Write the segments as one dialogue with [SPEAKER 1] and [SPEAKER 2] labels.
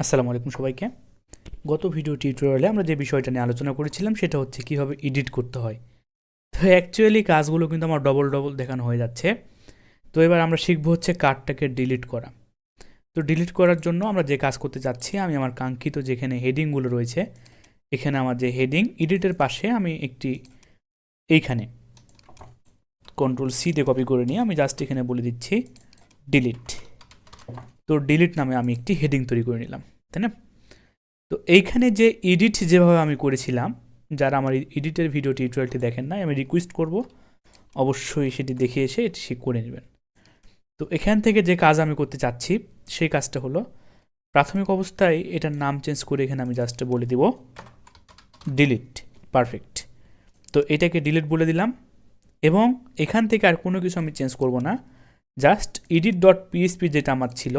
[SPEAKER 1] আসসালামু আলাইকুম সবাইকে। গত ভিডিও টিউটোরিয়ালে আমরা যে বিষয়টা নিয়ে আলোচনা করেছিলাম সেটা হচ্ছে কীভাবে এডিট করতে হয়। তো অ্যাকচুয়ালি কাজগুলো কিন্তু আমার ডবল ডবল দেখানো হয়ে যাচ্ছে। তো এবার আমরা শিখবো হচ্ছে কার্ডটাকে ডিলিট করা। তো ডিলিট করার জন্য আমরা যে কাজ করতে চাচ্ছি, আমি আমার কাঙ্ক্ষিত যেখানে হেডিংগুলো রয়েছে, এখানে আমার যে হেডিং এডিটের পাশে আমি একটি এইখানে কন্ট্রোল সি দিয়ে কপি করে নিয়ে আমি জাস্ট এখানে বলে দিচ্ছি ডিলিট। তো ডিলিট নামে আমি একটি হেডিং তৈরি করে নিলাম, তাই না? তো এইখানে যে এডিট যেভাবে আমি করেছিলাম, যারা আমার এডিটের ভিডিও টিউটোরিয়ালটি দেখেন না, আমি রিকোয়েস্ট করব অবশ্যই সেটি দেখে এসে এটি করে নেবেন। তো এখান থেকে যে কাজ আমি করতে চাচ্ছি সেই কাজটা হলো, প্রাথমিক অবস্থায় এটার নাম চেঞ্জ করে এখানে আমি জাস্ট বলে দিব ডিলিট। পারফেক্ট। তো এটাকে ডিলিট বলে দিলাম এবং এখান থেকে আর কোনো কিছু আমি চেঞ্জ করব না, জাস্ট এডিট ডট পিএইচপি যেটা আমার ছিল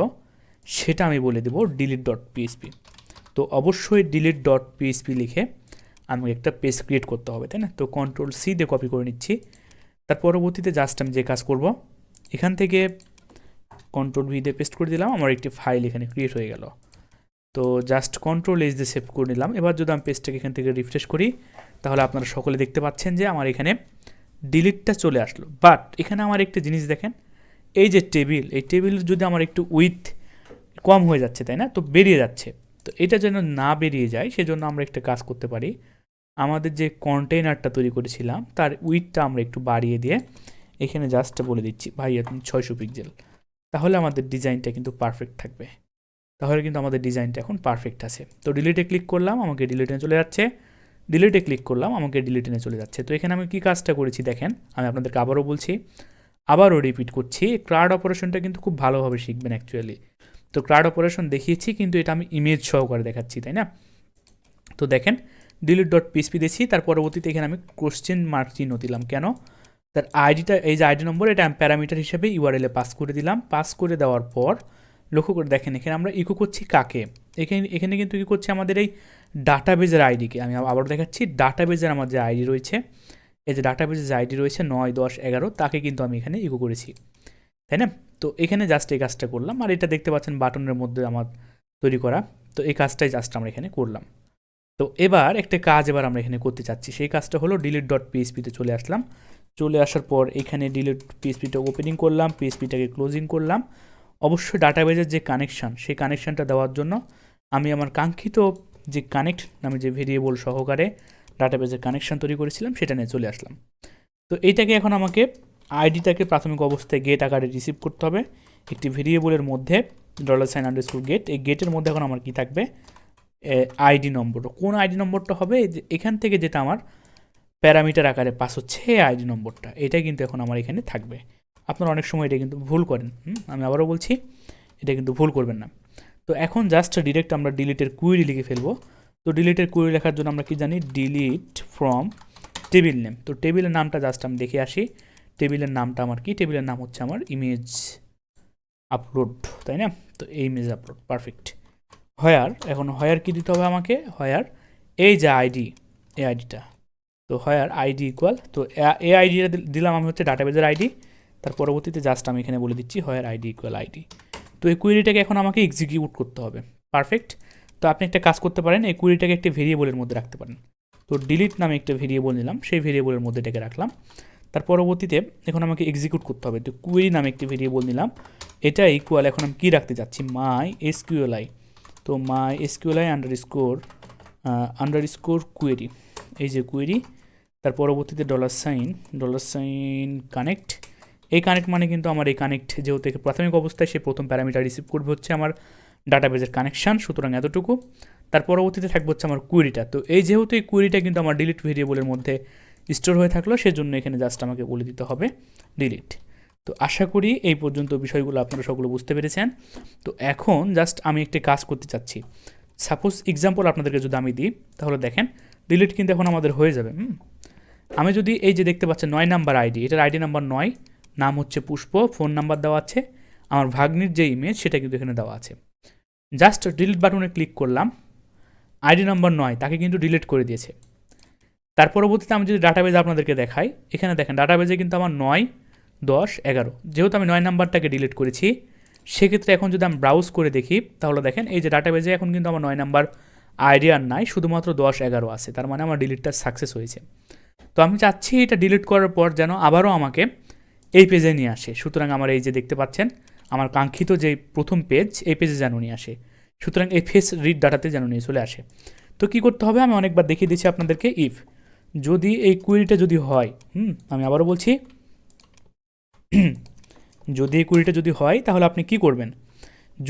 [SPEAKER 1] সেটা আমি বলে দেব ডিলিট ডট পিএইচপি। তো অবশ্যই ডিলিট ডট পিএইচপি লিখে আমি একটা পেজ ক্রিয়েট করতে হবে, তাই না? তো কন্ট্রোল সি দিয়ে কপি করে নিচ্ছি। তার পরবর্তীতে জাস্ট আমি যে কাজ করব, এখান থেকে কন্ট্রোল ভি দিয়ে পেস্ট করে দিলাম, আমার একটি ফাইল এখানে ক্রিয়েট হয়ে গেল। তো জাস্ট কন্ট্রোল এস দিয়ে সেভ করে নিলাম। এবার যদি আমি পেজটাকে এখান থেকে রিফ্রেশ করি, তাহলে আপনারা সকলে দেখতে পাচ্ছেন যে আমার এখানে ডিলিটটা চলে আসলো। বাট এখানে আমার একটা জিনিস দেখেন, এই যে টেবিল, এই টেবিলের যদি আমার একটু উইথ কম হয়ে যাচ্ছে, তাই না? তো বেরিয়ে যাচ্ছে। তো এটা যেন না বেরিয়ে যায় সেজন্য আমরা একটা কাজ করতে পারি, আমাদের যে কন্টেইনারটা তৈরি করেছিলাম তার উইথটা আমরা একটু বাড়িয়ে দিয়ে এখানে জাস্ট বলে দিচ্ছি ভাই আপনি 600 পিক্সেল। তাহলে আমাদের ডিজাইনটা কিন্তু পারফেক্ট থাকবে। তাহলে কিন্তু আমাদের ডিজাইনটা এখন পারফেক্ট আছে। তো ডিলিটে ক্লিক করলাম, আমাকে ডিলিটে চলে যাচ্ছে। ডিলিটে ক্লিক করলাম, আমাকে ডিলিটে চলে যাচ্ছে। তো এখানে আমি কী কাজটা করেছি দেখেন, আমি আপনাদেরকে আবারও বলছি, আবারও রিপিট করছি, ক্রাউড অপারেশনটা কিন্তু খুব ভালোভাবে শিখবেন অ্যাকচুয়ালি। তো ক্রাউড অপারেশন দেখিয়েছি, কিন্তু এটা আমি ইমেজ সহকারে দেখাচ্ছি, তাই না? তো দেখেন ডিলিট ডট পিএইচপি দিয়েছি, তার পরবর্তীতে এখানে আমি কোশ্চেন মার্ক চিহ্ন দিলাম। কেন? তার আইডিটা, এই যে আইডি নম্বর, এটা আমি প্যারামিটার হিসেবে ইউআরএলে পাস করে দিলাম। পাস করে দেওয়ার পর লক্ষ্য করে দেখেন এখানে আমরা ইকো করছি কাকে, এখানে কিন্তু কী করছি আমাদের এই ডাটাবেজের আইডিকে। আমি আবারও দেখাচ্ছি, ডাটাবেজের আমার যে আইডি রয়েছে, এই যে ডাটাবেজের যে আইডি রয়েছে 9, 10, 11, তাকে কিন্তু আমি এখানে ইকো করেছি, তাই না? তো এখানে জাস্ট এই কাজটা করলাম। আর এটা দেখতে পাচ্ছেন বাটনের মধ্যে আমার তৈরি করা। তো এই কাজটাই জাস্ট আমরা এখানে করলাম। তো এবার একটা কাজ এবার আমরা এখানে করতে চাচ্ছি, সেই কাজটা হলো ডিলিট ডট পিএইচপিতে চলে আসলাম। চলে আসার পর এখানে ডিলিট পিএইচপিটা ওপেনিং করলাম, পিএইচপিটাকে ক্লোজিং করলাম। অবশ্যই ডাটাবেজের যে কানেকশান, সেই কানেকশানটা দেওয়ার জন্য আমি আমার কাঙ্ক্ষিত যে কানেক্ট নামে যে ভেরিয়েবল সহকারে ডাটাবেজের কানেকশান তৈরি করেছিলাম সেটা নিয়ে চলে আসলাম। তো এইটাকে এখন আমাকে আইডিটাকে প্রাথমিক অবস্থায় গেট আকারে রিসিভ করতে হবে একটি ভেরিয়েবলের মধ্যে, $_ গেট। এই গেটের মধ্যে এখন আমার কি থাকবে, আইডি নম্বর। কোন আইডি নম্বরটা হবে, যে এখান থেকে যেটা আমার প্যারামিটার আকারে পাস হচ্ছে এই আইডি নম্বরটা, এটাই কিন্তু এখন আমার এখানে থাকবে। আপনারা অনেক সময় এটা কিন্তু ভুল করেন, আমি আবারও বলছি এটা কিন্তু ভুল করবেন না। তো এখন জাস্ট ডিরেক্ট আমরা ডিলিটের কুইরি লিখে ফেলবো। তো ডিলিটের কুইরি লেখার জন্য আমরা কি জানি, ডিলিট ফ্রম টেবিল নেম। তো টেবিলের নামটা জাস্ট আমি দেখে আসি, টেবিলের নামটা আমার কি, টেবিলের নাম হচ্ছে আমার ইমেজ আপলোড, তাই না? তো এই ইমেজ আপলোড, পারফেক্ট। হয়ার, এখন হয়ার কি দিতে হবে আমাকে, হয়ার এই যে আইডি, এই আইডিটা। তো হয়ার আইডি ইকুয়াল, তো এই আইডিটা দিলাম আমি হচ্ছে ডাটাবেজের আইডি। তার পরবর্তীতে জাস্ট আমি এখানে বলে দিচ্ছি হয়ার আইডি ইকুয়াল আইডি। তো এই কুইরিটাকে এখন আমাকে এক্সিকিউট করতে হবে, পারফেক্ট। তো আপনি একটা কাজ করতে পারেন, এই কুইরিটাকে একটা ভেরিয়েবলের মধ্যে রাখতে পারেন। তো ডিলিট নামে একটা ভেরিয়েবল নিলাম, সেই ভেরিয়েবলের মধ্যে এটাকে রাখলাম। তার পরবর্তীতে এখন আমাকে এক্সিকিউট করতে হবে। তো কুইরি নামে একটি ভেরিয়েবল নিলাম, এটা ইকুয়াল, এখন আমি কী রাখতে চাচ্ছি, মাই এসকিউএলআই। তো মাই এসকিউএলআই আন্ডারস্কোর কুয়েরি, এই যে কুয়েরি। তার পরবর্তীতে $_ কানেক্ট। এই কানেক্ট মানে কিন্তু আমার এই কানেক্ট, যেহেতু প্রাথমিক অবস্থায় সে প্রথম প্যারামিটার রিসিভ করবে হচ্ছে আমার ডাটাবেজের কানেকশান, সুতরাং এতটুকু। তার পরবর্তীতে থাকবে হচ্ছে আমার কুয়েরিটা। তো এই যেহেতু এই কুয়েরিটা কিন্তু আমার ডিলিট ভেরিয়েবলের মধ্যে স্টোর হয়ে থাকলো, সেজন্য এখানে জাস্ট আমাকে বলে দিতে হবে ডিলিট। তো আশা করি এই পর্যন্ত বিষয়গুলো আপনারা সকলে বুঝতে পেরেছেন। তো এখন জাস্ট আমি একটা কাজ করতে চাচ্ছি, সাপোজ এক্সাম্পল আপনাদেরকে যদি আমি দিই, তাহলে দেখেন ডিলিট কিন্তু এখন আমাদের হয়ে যাবে। আমি যদি এই যে দেখতে পাচ্ছেন 9 নাম্বার আইডি, এটার আইডি নাম্বার 9, নাম হচ্ছে পুষ্প, ফোন নাম্বার দেওয়া আছে, আমার ভাগ্নির যে ইমেজ সেটা কিন্তু এখানে দেওয়া আছে। জাস্ট ডিলিট বাটনে ক্লিক করলাম, আইডি নাম্বার 9 তাকে কিন্তু ডিলিট করে দিয়েছে। তার পরবর্তীতে আমি যদি ডাটাবেজ আপনাদেরকে দেখাই, এখানে দেখেন ডাটাবেজে কিন্তু আমার 9, 10, 11, যেহেতু আমি 9 নাম্বারটাকে ডিলিট করেছি, সেক্ষেত্রে এখন যদি আমি ব্রাউজ করে দেখি তাহলে দেখেন এই যে ডাটাবেজে এখন কিন্তু আমার 9 নাম্বার আইডি আর নাই, শুধুমাত্র 10-11 আছে, তার মানে আমার ডিলিটটা সাকসেস হয়েছে। তো আমি চাচ্ছি এটা ডিলিট করার পর যেন আবারও আমাকে এই পেজে নিয়ে আসে। সুতরাং আমার এই যে দেখতে পাচ্ছেন আমার কাঙ্ক্ষিত যে প্রথম পেজ, এই পেজে যেন নিয়ে আসে। সুতরাং এই ফেস রিড ডাটাতে যেন নিয়ে চলে আসে। তো কী করতে হবে আমি অনেকবার দেখিয়ে দিচ্ছি আপনাদেরকে। ইফ যদি এই কুয়েরিটা যদি হয়, আমি আবারও বলছি, যদি এই কুয়েরিটা যদি হয় তাহলে আপনি কি করবেন,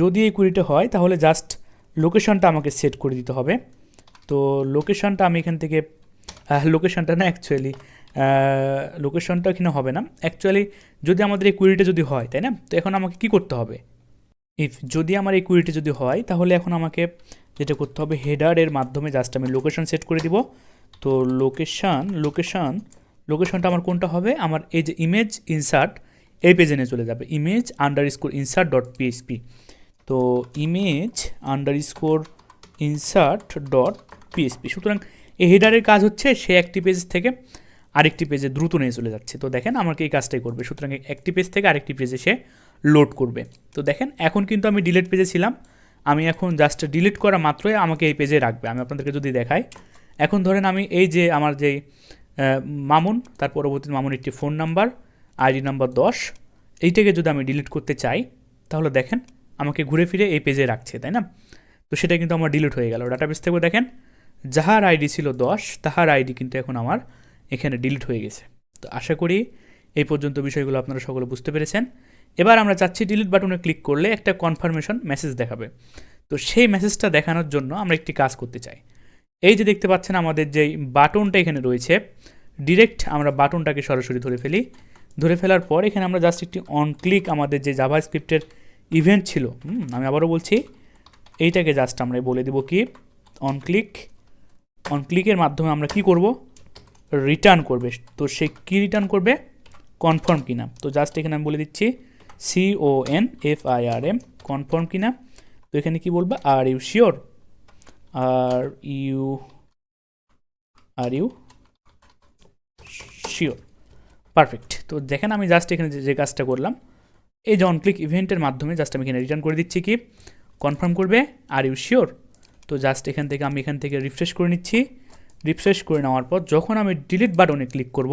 [SPEAKER 1] যদি এই কুয়েরিটা হয় তাহলে জাস্ট লোকেশনটা আমাকে সেট করে দিতে হবে। তো লোকেশনটা আমি এখান থেকে লোকেশনটা না অ্যাকচুয়ালি লোকেশনটা এখানে হবে না অ্যাকচুয়ালি, যদি আমাদের এই কুয়েরিটা যদি হয়, তাই না? তো এখন আমাকে কি করতে হবে, ইফ যদি আমার এই কুয়েরিটা যদি হয় তাহলে এখন আমাকে যেটা করতে হবে হেডারের মাধ্যমে জাস্ট আমি লোকেশন সেট করে দিব। তো লোকেশনটা আমার কোনটা হবে, আমার এই যে ইমেজ ইনসার্ট এই পেজে নিয়ে চলে যাবে, image underscore insert dot PHP. তো image underscore insert dot PHP. সুতরাং এই হেডারের কাজ হচ্ছে সে একটি পেজ থেকে আরেকটি পেজে দ্রুত নিয়ে চলে যাচ্ছে। তো দেখেন আমাকে এই কাজটাই করবে, সুতরাং একটি পেজ থেকে আরেকটি পেজে সে লোড করবে। তো দেখেন এখন কিন্তু আমি ডিলিট পেজে ছিলাম, আমি এখন জাস্ট ডিলিট করা মাত্রই আমাকে এই পেজে রাখবে। আমি আপনাদেরকে যদি দেখাই, এখন ধরেন আমি এই যে আমার যেই মামুন, তার পরবর্তীতে মামুন একটি ফোন নাম্বার, আইডি নাম্বার 10, এইটাকে যদি আমি ডিলিট করতে চাই তাহলে দেখেন আমাকে ঘুরে ফিরে এই পেজে রাখছে, তাই না? তো সেটা কিন্তু আমার ডিলিট হয়ে গেল। ডাটাবেস থেকে দেখেন যাহার আইডি ছিল 10 তাহার আইডি কিন্তু এখন আমার এখানে ডিলিট হয়ে গেছে। তো আশা করি এই পর্যন্ত বিষয়গুলো আপনারা সকলে বুঝতে পেরেছেন। এবার আমরা চাচ্ছি ডিলিট বাটনে ক্লিক করলে একটা কনফার্মেশন মেসেজ দেখাবে। তো সেই মেসেজটা দেখানোর জন্য আমরা একটি কাজ করতে চাই। এই যে দেখতে পাচ্ছেন আমাদের যেই বাটনটা এখানে রয়েছে, ডিরেক্ট আমরা বাটনটাকে সরাসরি ধরে ফেলার পর এখানে আমরা জাস্ট একটি অন ক্লিক আমাদের যে জাভা স্ক্রিপ্টের ইভেন্ট ছিল, আমি আবারও বলছি, এইটাকে জাস্ট আমরা বলে দেব কি অন ক্লিকের মাধ্যমে আমরা কি করব, রিটার্ন করবে। তো সে কি রিটার্ন করবে, কনফার্ম কিনা। তো জাস্ট এখানে আমি বলে দিচ্ছি CONFIRM, কনফার্ম কিনা। তো এখানে কি বলবে, are you sure, are you sure, perfect. তো দেখেন আমি জাস্ট এখানে যে কাজটা করলাম, এই যে অন ক্লিক ইভেন্টের মাধ্যমে জাস্ট আমি এখানে রিটার্ন করে দিচ্ছি কি কনফার্ম করবে, আর ইউ শিওর। তো জাস্ট এখান থেকে রিফ্রেশ করে নিচ্ছি। রিফ্রেশ করে নেওয়ার পর যখন আমি ডিলিট বাটনে ক্লিক করব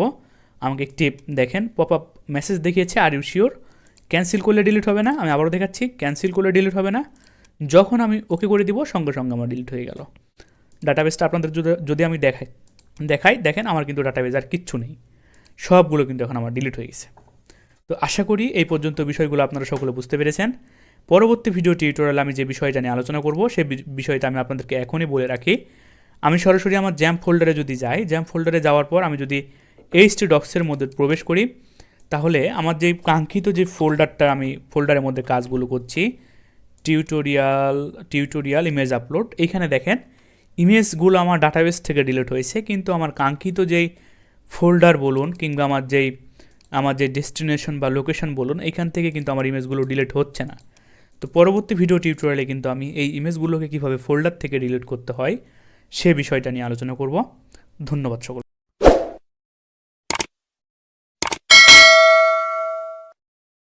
[SPEAKER 1] আমাকে একটি দেখেন পপ আপ মেসেজ দেখিয়েছে আর ইউ শিওর। ক্যান্সেল করলে ডিলিট হবে না, আমি আবারও দেখাচ্ছি, ক্যান্সেল করলে ডিলিট হবে না। যখন আমি ওকে করে দিব সঙ্গে সঙ্গে আমার ডিলিট হয়ে গেল। ডাটাবেসটা আপনাদের যদি আমি দেখাই দেখেন আমার কিন্তু ডাটাবেস আর কিচ্ছু নেই, সবগুলো কিন্তু এখন আমার ডিলিট হয়ে গেছে। তো আশা করি এই পর্যন্ত বিষয়গুলো আপনারা সকলে বুঝতে পেরেছেন। পরবর্তী ভিডিও টিউটোরিয়ালে আমি যে বিষয়টা নিয়ে আলোচনা করব সেই বিষয়টা আমি আপনাদেরকে এখনই বলে রাখি। আমি সরাসরি আমার জ্যাম্প ফোল্ডারে যদি যাই, জ্যাম্প ফোল্ডারে যাওয়ার পর আমি যদি এইচটি ডক্সের মধ্যে প্রবেশ করি তাহলে আমার যে কাঙ্ক্ষিত যে ফোল্ডারটা আমি ফোল্ডারের মধ্যে কাজগুলো করছি, টিউটোরিয়াল ইমেজ আপলোড, এইখানে দেখেন ইমেজগুলো আমার ডাটাবেস থেকে ডিলিট হয়েছে, কিন্তু আমার কাঙ্ক্ষিত যেই ফোল্ডার বলুন কিংবা আমার যে ডেস্টিনেশন বা লোকেশন বলুন, এইখান থেকে কিন্তু আমার ইমেজগুলো ডিলিট হচ্ছে না। তো পরবর্তী ভিডিও টিউটোরিয়ালে কিন্তু আমি এই ইমেজগুলোকে কীভাবে ফোল্ডার থেকে ডিলিট করতে হয় সে বিষয়টা নিয়ে আলোচনা করব। ধন্যবাদ সকল।